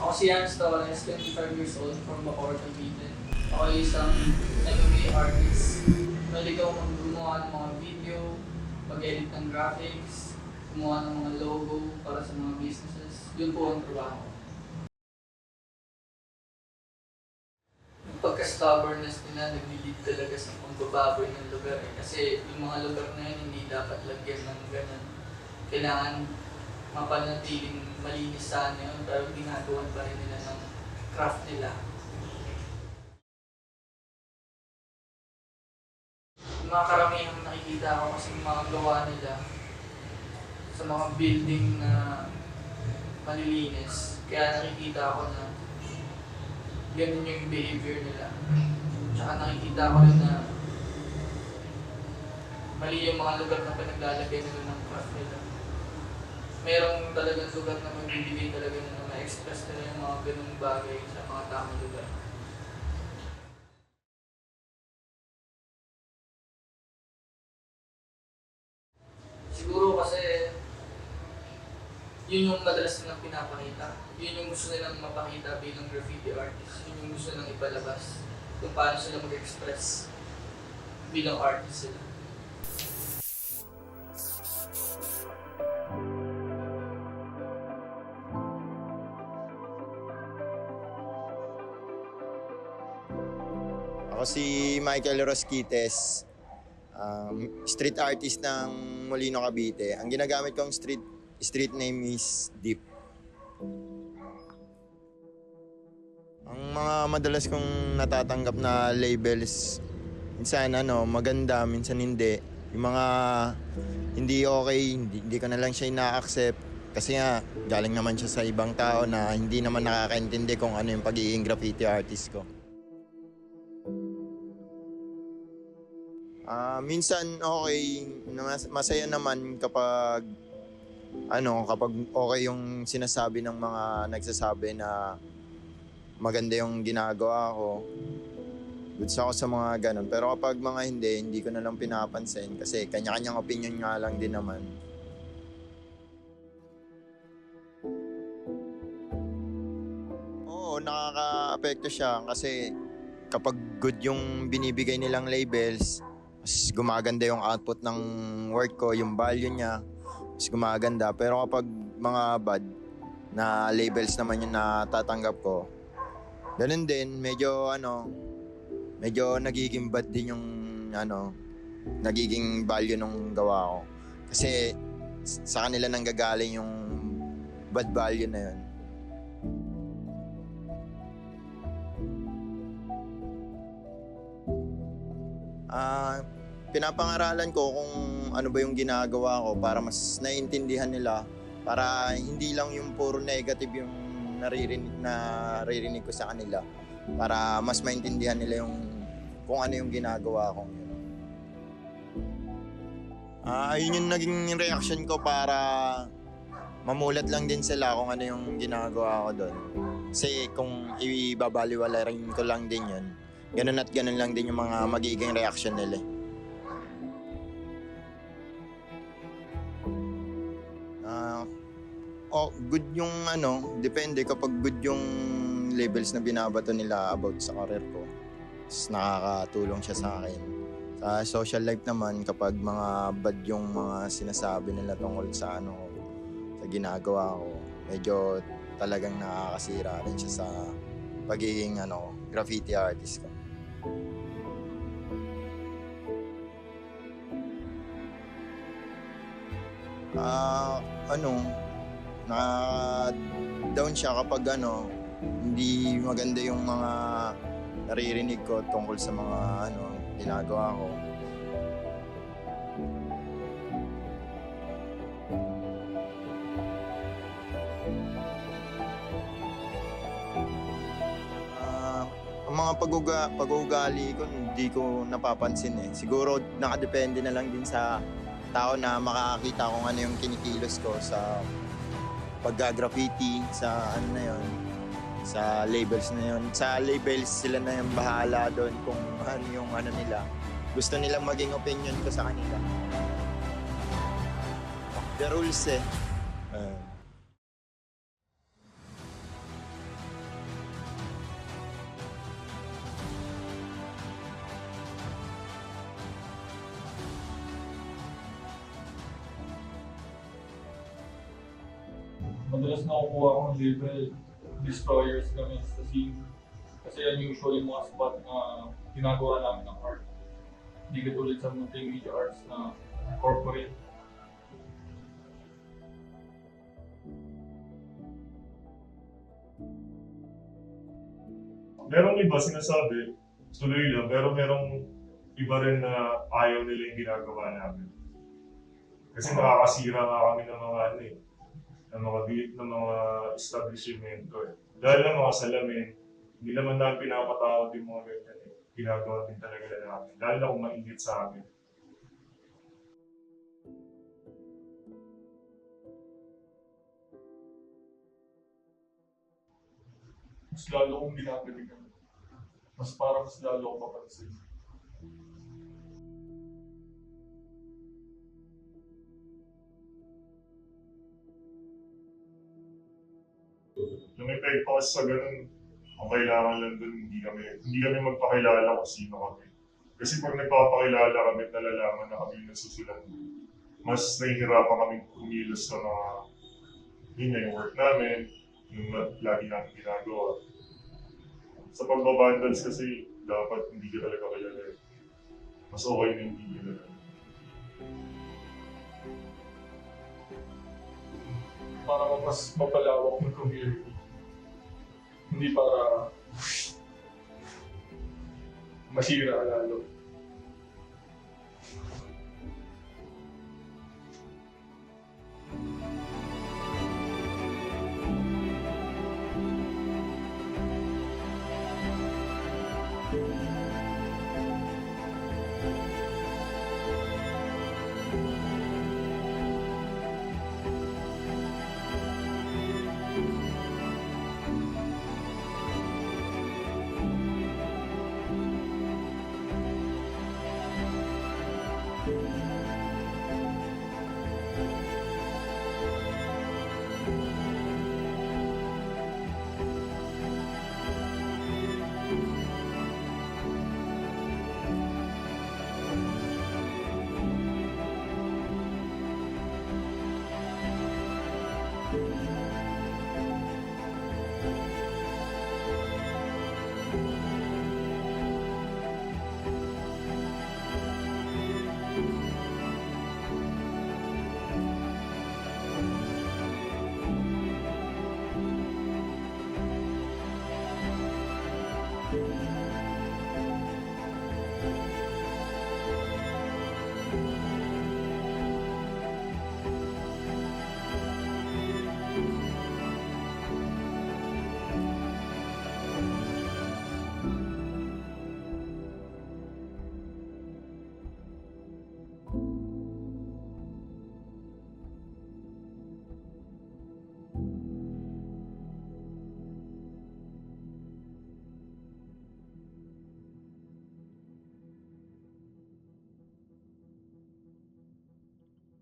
Ako si Hans Torres, 25 years old, from Bacoor, Cavite. Ako ay isang MMA artist. Pwede ko gumawa ng mga video, mag-edit ng graphics, gumawa ng mga logo para sa mga businesses. Yun po ang trabaho ko. Yung pagka-stubbornness nila, nag-lead talaga sa pagbababoy ng lugar. Kasi yung mga lugar na yun, hindi dapat lagyan ng ganun. Kailangan mapanatiling malinis sana yun, pero ginagawan pa rin nila ng craft nila. Yung mga karamihang nakikita ko kasi yung mga gawa nila sa mga building na malilinis. Kaya nakikita ko na ganun yung behavior nila. Tsaka nakikita ko rin na mali yung mga lugar na pinaglalagay nila ng craft nila. Merong talagang lugar na magbibigay talaga na ma-express nila yung mga ganung bagay sa mga tamang lugar. Siguro kasi yun yung madalas nilang pinapakita. Yun yung gusto nilang mapakita bilang graffiti artist. Yun yung gusto nilang ipalabas. Kung paano sila mag-express bilang artist sila. Ako si Michael Rosquites, street artist ng Molino, Cavite. Ang ginagamit kong street name is Deep. Ang mga madalas kong natatanggap na labels, minsan maganda, minsan hindi. Yung mga hindi okay, hindi ko na lang siya ina-accept. Kasi nga, galing naman siya sa ibang tao na hindi naman nakakaintindi kung ano yung pagiging graffiti artist ko. Minsan okay, masaya naman kapag kapag okay yung sinasabi ng mga nagsasabi na maganda yung ginagawa ko. Goods ako sa mga ganun. Pero kapag mga hindi ko na lang pinapansin kasi kanya-kanyang opinion nga lang din naman. Oo, nakaka-apekto siya kasi kapag good yung binibigay nilang labels, mas gumaganda yung output ng work ko, yung value niya, mas gumaganda. Pero kapag mga bad na labels naman yung natatanggap ko, ganun din, medyo nagiging bad din yung nagiging value ng gawa ko. Kasi sa kanila nanggagaling yung bad value na yun. Pinapangaralan ko kung ano ba yung ginagawa ko para mas naiintindihan nila, para hindi lang yung puro negative yung naririnig ko sa kanila, para mas maintindihan nila yung kung ano yung ginagawa ko. Ayun yung naging reaction ko para mamulat lang din sila kung ano yung ginagawa ko doon. Kasi kung ibabaliwala rin ko lang din yun, ganun at ganun lang din yung mga magiging reaction nila. Good yung depende kapag good yung labels na binabato nila about sa career ko. Nakakatulong siya sa akin. Sa social life naman, kapag mga bad yung mga sinasabi nila tungkol sa sa ginagawa ko, medyo talagang nakakasira rin siya sa pagiging graffiti artist ko. Na-down siya kapag hindi maganda yung mga naririnig ko tungkol sa mga ginagawa ko. Ang mga pag-uugali ko hindi ko napapansin eh. Siguro nakadepende na lang din sa tao na makakakita kung ano yung kinikilos ko sa pagga-graffiti, sa sa labels na yun. Sa labels sila na yung bahala doon kung ano yung nila. Gusto nilang maging opinion ko sa kanila. The rules eh. Madalas nakukuha akong label, destroyers kami sa scene. Kasi yan usually mga spot na ginagawa namin ng art. Hindi katulad sa multimedia arts na corporate. Merong iba sinasabi, tuloy lang, pero merong iba rin na ayaw nila yung ginagawa namin. Kasi nakakasira nga kami ng mga ano eh, ng mga establishmento eh. Dahil lang mga salamin, hindi naman namin pinapatawad yung mga ganyan eh. Ginagawa din talaga na namin. Lalo na kung mainit sa amin. Mas lalo kong ginagalingan. Mas lalo akong mapansin. Yung epekto kasi sa ganun, ang kailangan lang dun, hindi kami magpakilala kung sino kami. Kasi pag nagpapakilala kami at nalalaman na kami yung nasusulat, mas nahihirapan kami kumilos sa mga, yun nga, yung work namin, yung lagi namin ginagawa. Sa pagbabandals kasi, dapat hindi ka talaga kilala eh. Mas okay na hindi kilala. Para mas mapalawak ng community. Hindi para masira lalo.